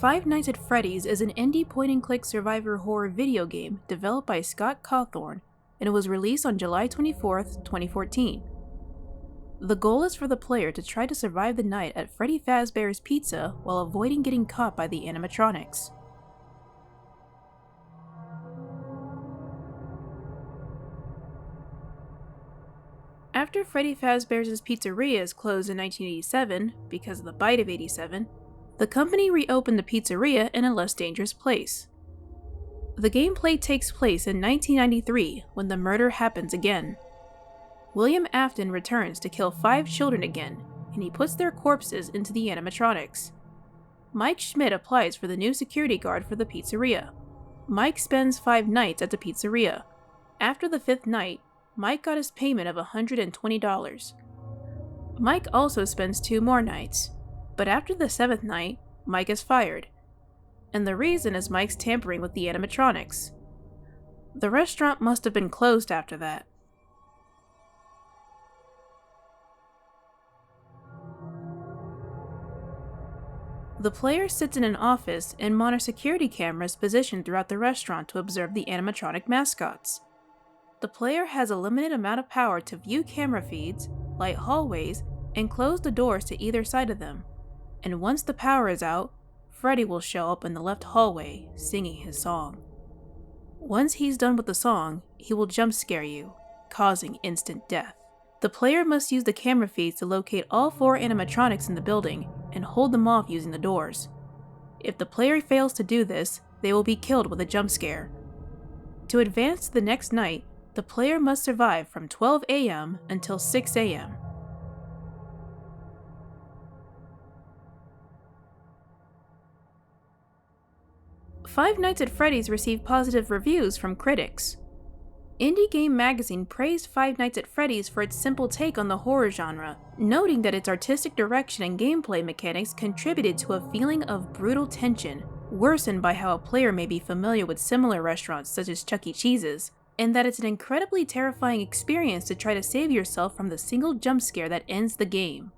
Five Nights at Freddy's is an indie point-and-click survivor horror video game developed by Scott Cawthon, and it was released on July 24th, 2014. The goal is for the player to try to survive the night at Freddy Fazbear's Pizza while avoiding getting caught by the animatronics. After Freddy Fazbear's Pizzeria is closed in 1987 because of the bite of '87, the company reopened the pizzeria in a less dangerous place. The gameplay takes place in 1993 when the murder happens again. William Afton returns to kill 5 children again, and he puts their corpses into the animatronics. Mike Schmidt applies for the new security guard for the pizzeria. Mike spends 5 nights at the pizzeria. After the 5th night, Mike got his payment of $120. Mike also spends 2 more nights, but after the 7th night, Mike is fired. And the reason is Mike's tampering with the animatronics. The restaurant must have been closed after that. The player sits in an office and monitors security cameras positioned throughout the restaurant to observe the animatronic mascots. The player has a limited amount of power to view camera feeds, light hallways, and close the doors to either side of them. And once the power is out, Freddy will show up in the left hallway singing his song. Once he's done with the song, he will jump scare you, causing instant death. The player must use the camera feeds to locate all 4 animatronics in the building and hold them off using the doors. If the player fails to do this, they will be killed with a jump scare. To advance to the next night, the player must survive from 12 a.m. until 6 a.m. Five Nights at Freddy's received positive reviews from critics. Indie Game Magazine praised Five Nights at Freddy's for its simple take on the horror genre, noting that its artistic direction and gameplay mechanics contributed to a feeling of brutal tension, worsened by how a player may be familiar with similar restaurants such as Chuck E. Cheese's, and that it's an incredibly terrifying experience to try to save yourself from the single jump scare that ends the game.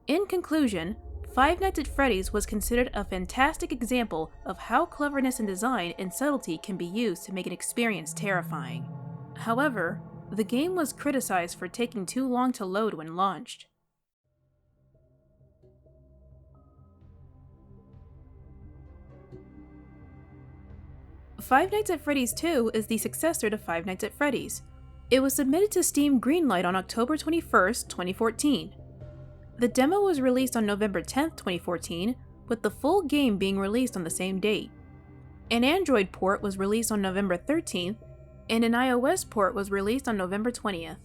In conclusion, Five Nights at Freddy's was considered a fantastic example of how cleverness in design and subtlety can be used to make an experience terrifying. However, the game was criticized for taking too long to load when launched. Five Nights at Freddy's 2 is the successor to Five Nights at Freddy's. It was submitted to Steam Greenlight on October 21st, 2014. The demo was released on November 10th, 2014, with the full game being released on the same date. An Android port was released on November 13th, and an iOS port was released on November 20th.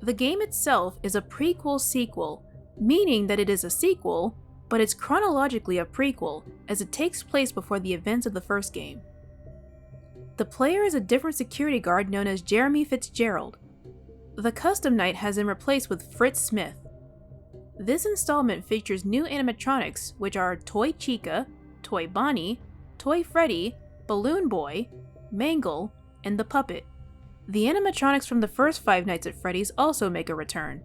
The game itself is a prequel sequel, meaning that it is a sequel, but it's chronologically a prequel, as it takes place before the events of the first game. The player is a different security guard known as Jeremy Fitzgerald. The custom night has been replaced with Fritz Smith. This installment features new animatronics, which are Toy Chica, Toy Bonnie, Toy Freddy, Balloon Boy, Mangle, and the Puppet. The animatronics from the first Five Nights at Freddy's also make a return.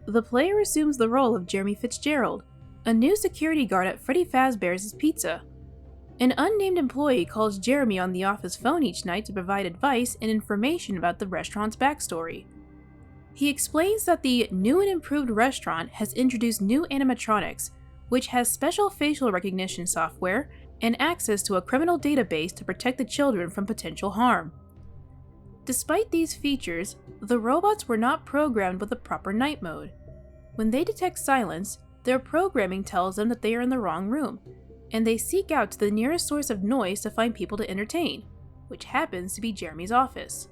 The player assumes the role of Jeremy Fitzgerald, a new security guard at Freddy Fazbear's Pizza. An unnamed employee calls Jeremy on the office phone each night to provide advice and information about the restaurant's backstory. He explains that the new and improved restaurant has introduced new animatronics, which has special facial recognition software and access to a criminal database to protect the children from potential harm. Despite these features, the robots were not programmed with the proper night mode. When they detect silence, their programming tells them that they are in the wrong room, and they seek out to the nearest source of noise to find people to entertain, which happens to be Jeremy's office.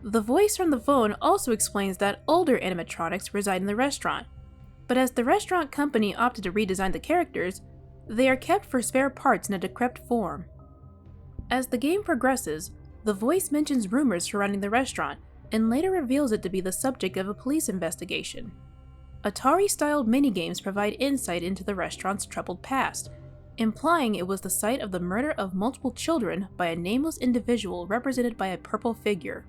The voice from the phone also explains that older animatronics reside in the restaurant, but as the restaurant company opted to redesign the characters, they are kept for spare parts in a decrepit form. As the game progresses, the voice mentions rumors surrounding the restaurant, and later reveals it to be the subject of a police investigation. Atari-styled minigames provide insight into the restaurant's troubled past, implying it was the site of the murder of multiple children by a nameless individual represented by a purple figure.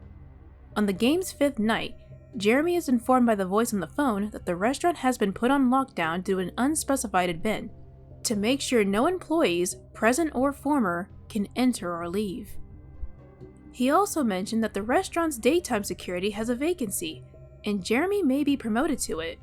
On the game's 5th night, Jeremy is informed by the voice on the phone that the restaurant has been put on lockdown due to an unspecified event, to make sure no employees, present or former, can enter or leave. He also mentioned that the restaurant's daytime security has a vacancy, and Jeremy may be promoted to it.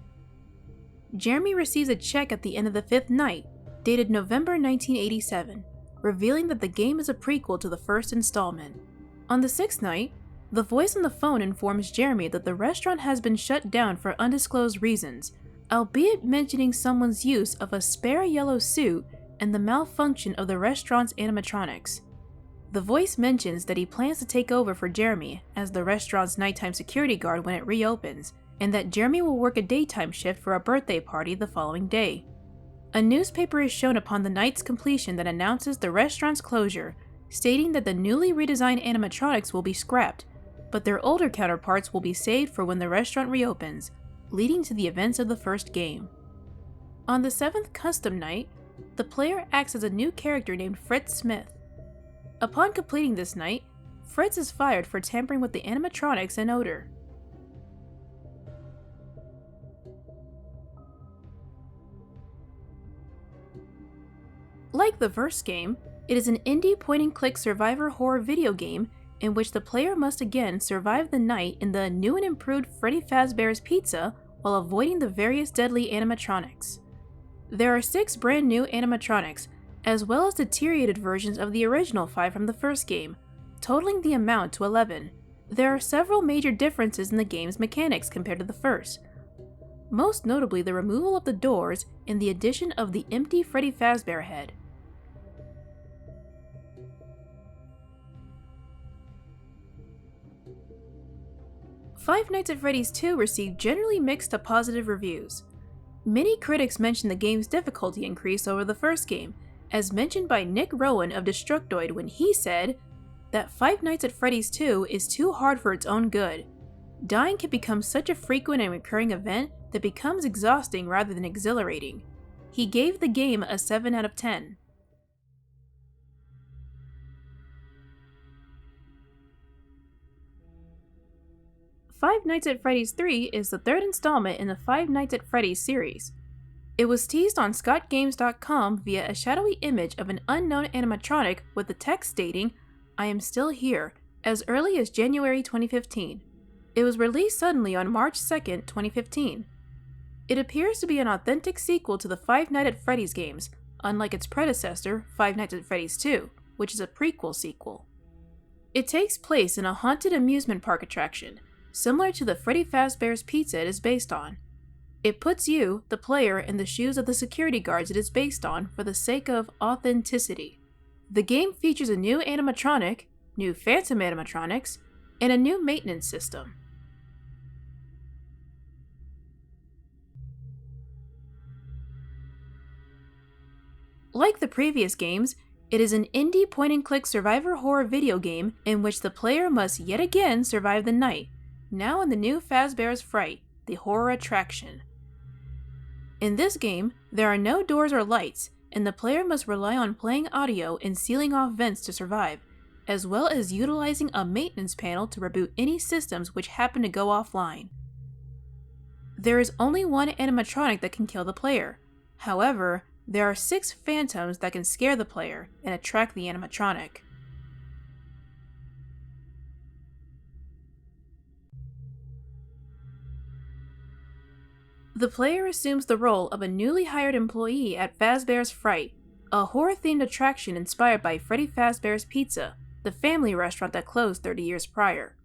Jeremy receives a check at the end of the 5th night, dated November 1987, revealing that the game is a prequel to the first installment. On the 6th night, the voice on the phone informs Jeremy that the restaurant has been shut down for undisclosed reasons, albeit mentioning someone's use of a spare yellow suit and the malfunction of the restaurant's animatronics. The voice mentions that he plans to take over for Jeremy as the restaurant's nighttime security guard when it reopens, and that Jeremy will work a daytime shift for a birthday party the following day. A newspaper is shown upon the night's completion that announces the restaurant's closure, stating that the newly redesigned animatronics will be scrapped, but their older counterparts will be saved for when the restaurant reopens, leading to the events of the first game. On the 7th custom night, the player acts as a new character named Fred Smith. Upon completing this night, Fritz is fired for tampering with the animatronics and odor. Like the first game, it is an indie point-and-click survivor horror video game in which the player must again survive the night in the new and improved Freddy Fazbear's Pizza while avoiding the various deadly animatronics. There are 6 brand new animatronics, as well as deteriorated versions of the original 5 from the first game, totaling the amount to 11. There are several major differences in the game's mechanics compared to the first, most notably the removal of the doors and the addition of the empty Freddy Fazbear head. Five Nights at Freddy's 2 received generally mixed to positive reviews. Many critics mentioned the game's difficulty increase over the first game, as mentioned by Nick Rowan of Destructoid when he said that Five Nights at Freddy's 2 is too hard for its own good. Dying can become such a frequent and recurring event that becomes exhausting rather than exhilarating. He gave the game a 7 out of 10. Five Nights at Freddy's 3 is the 3rd installment in the Five Nights at Freddy's series. It was teased on ScottGames.com via a shadowy image of an unknown animatronic with the text stating, "I am still here," as early as January 2015. It was released suddenly on March 2nd, 2015. It appears to be an authentic sequel to the Five Nights at Freddy's games, unlike its predecessor, Five Nights at Freddy's 2, which is a prequel sequel. It takes place in a haunted amusement park attraction, similar to the Freddy Fazbear's Pizza it is based on. It puts you, the player, in the shoes of the security guards it is based on for the sake of authenticity. The game features a new animatronic, new phantom animatronics, and a new maintenance system. Like the previous games, it is an indie point-and-click survivor horror video game in which the player must yet again survive the night, now in the new Fazbear's Fright, the horror attraction. In this game, there are no doors or lights, and the player must rely on playing audio and sealing off vents to survive, as well as utilizing a maintenance panel to reboot any systems which happen to go offline. There is only one animatronic that can kill the player. However, there are 6 phantoms that can scare the player and attract the animatronic. The player assumes the role of a newly hired employee at Fazbear's Fright, a horror-themed attraction inspired by Freddy Fazbear's Pizza, the family restaurant that closed 30 years prior.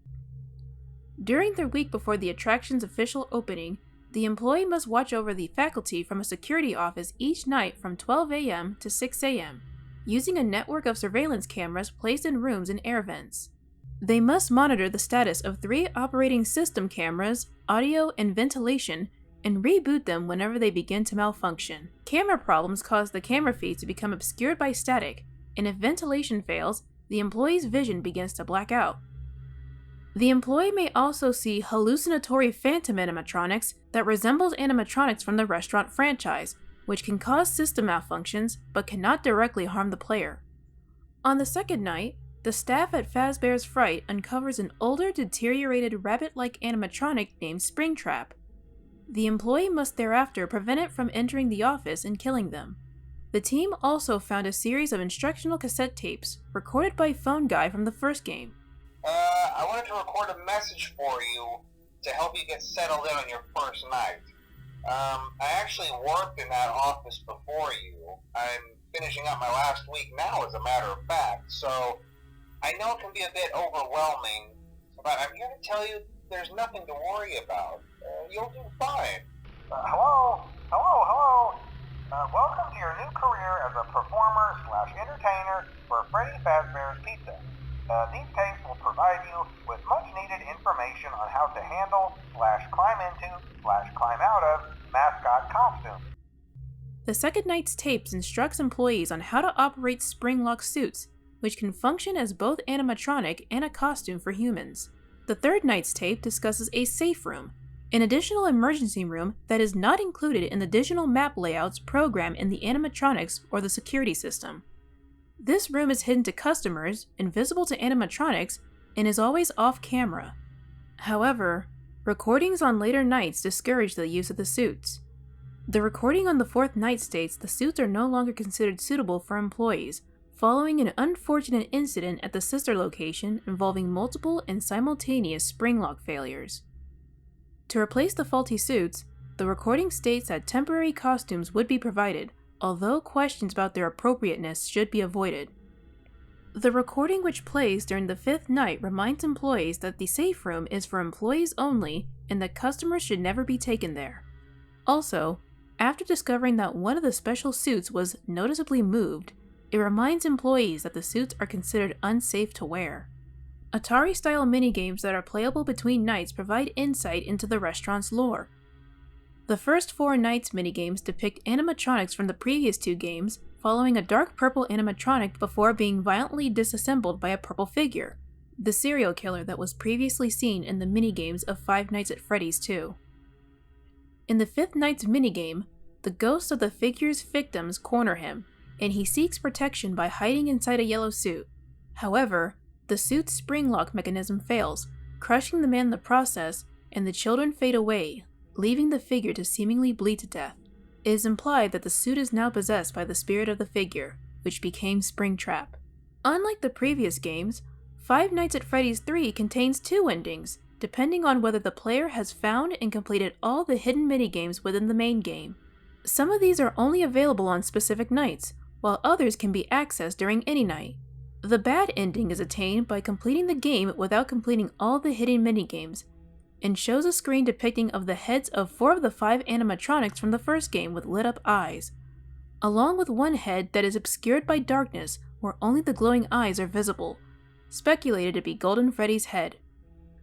During the week before the attraction's official opening, the employee must watch over the faculty from a security office each night from 12 a.m. to 6 a.m., using a network of surveillance cameras placed in rooms and air vents. They must monitor the status of 3 operating system cameras, audio, and ventilation, and reboot them whenever they begin to malfunction. Camera problems cause the camera feeds to become obscured by static, and if ventilation fails, the employee's vision begins to black out. The employee may also see hallucinatory phantom animatronics that resembles animatronics from the restaurant franchise, which can cause system malfunctions but cannot directly harm the player. On the second night, The staff at Fazbear's Fright uncovers an older, deteriorated rabbit-like animatronic named Springtrap. The employee must thereafter prevent it from entering the office and killing them. The team also found a series of instructional cassette tapes, recorded by Phone Guy from the first game. I wanted to record a message for you to help you get settled in on your first night. I actually worked in that office before you. I'm finishing up my last week now, as a matter of fact, so I know it can be a bit overwhelming, but I'm here to tell you there's nothing to worry about. You'll do fine. Hello? Welcome to your new career as a performer/entertainer for Freddy Fazbear's Pizza. These tapes will provide you with much-needed information on how to handle/climb into/climb out of mascot costumes. The second night's tapes instructs employees on how to operate spring-lock suits, which can function as both animatronic and a costume for humans. The third night's tape discusses a safe room, an additional emergency room that is not included in the digital map layouts programmed in the animatronics or the security system. This room is hidden to customers, invisible to animatronics, and is always off-camera. However, recordings on later nights discourage the use of the suits. The recording on the fourth night states the suits are no longer considered suitable for employees, following an unfortunate incident at the sister location involving multiple and simultaneous spring lock failures. To replace the faulty suits, the recording states that temporary costumes would be provided, although questions about their appropriateness should be avoided. The recording which plays during the fifth night reminds employees that the safe room is for employees only and that customers should never be taken there. Also, after discovering that one of the special suits was noticeably moved, it reminds employees that the suits are considered unsafe to wear. Atari-style minigames that are playable between nights provide insight into the restaurant's lore. The first 4 nights minigames depict animatronics from the previous 2 games, following a dark purple animatronic before being violently disassembled by a purple figure, the serial killer that was previously seen in the minigames of Five Nights at Freddy's 2. In the fifth night's minigame, the ghosts of the figure's victims corner him, and he seeks protection by hiding inside a yellow suit. However, the suit's spring lock mechanism fails, crushing the man in the process, and the children fade away, leaving the figure to seemingly bleed to death. It is implied that the suit is now possessed by the spirit of the figure, which became Springtrap. Unlike the previous games, Five Nights at Freddy's 3 contains 2 endings, depending on whether the player has found and completed all the hidden minigames within the main game. Some of these are only available on specific nights, while others can be accessed during any night. The bad ending is attained by completing the game without completing all the hidden minigames, and shows a screen depicting of the heads of 4 of the 5 animatronics from the first game with lit up eyes, along with one head that is obscured by darkness where only the glowing eyes are visible, speculated to be Golden Freddy's head.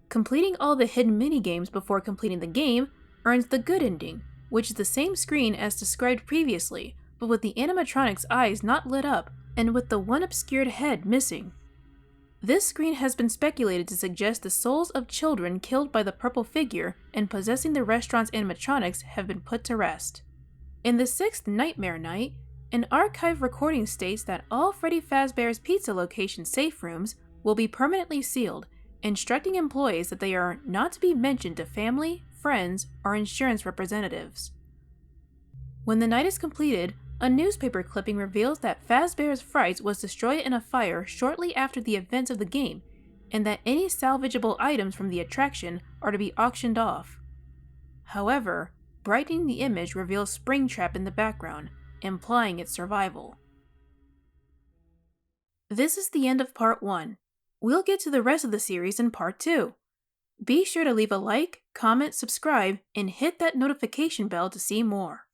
Completing all the hidden minigames before completing the game earns the good ending, which is the same screen as described previously, but with the animatronic's eyes not lit up and with the one obscured head missing. This screen has been speculated to suggest the souls of children killed by the purple figure and possessing the restaurant's animatronics have been put to rest. In the sixth Nightmare Night, an archive recording states that all Freddy Fazbear's Pizza location safe rooms will be permanently sealed, instructing employees that they are not to be mentioned to family, friends, or insurance representatives. When the night is completed, a newspaper clipping reveals that Fazbear's Fright was destroyed in a fire shortly after the events of the game, and that any salvageable items from the attraction are to be auctioned off. However, brightening the image reveals Springtrap in the background, implying its survival. This is the end of Part 1. We'll get to the rest of the series in Part 2. Be sure to leave a like, comment, subscribe, and hit that notification bell to see more.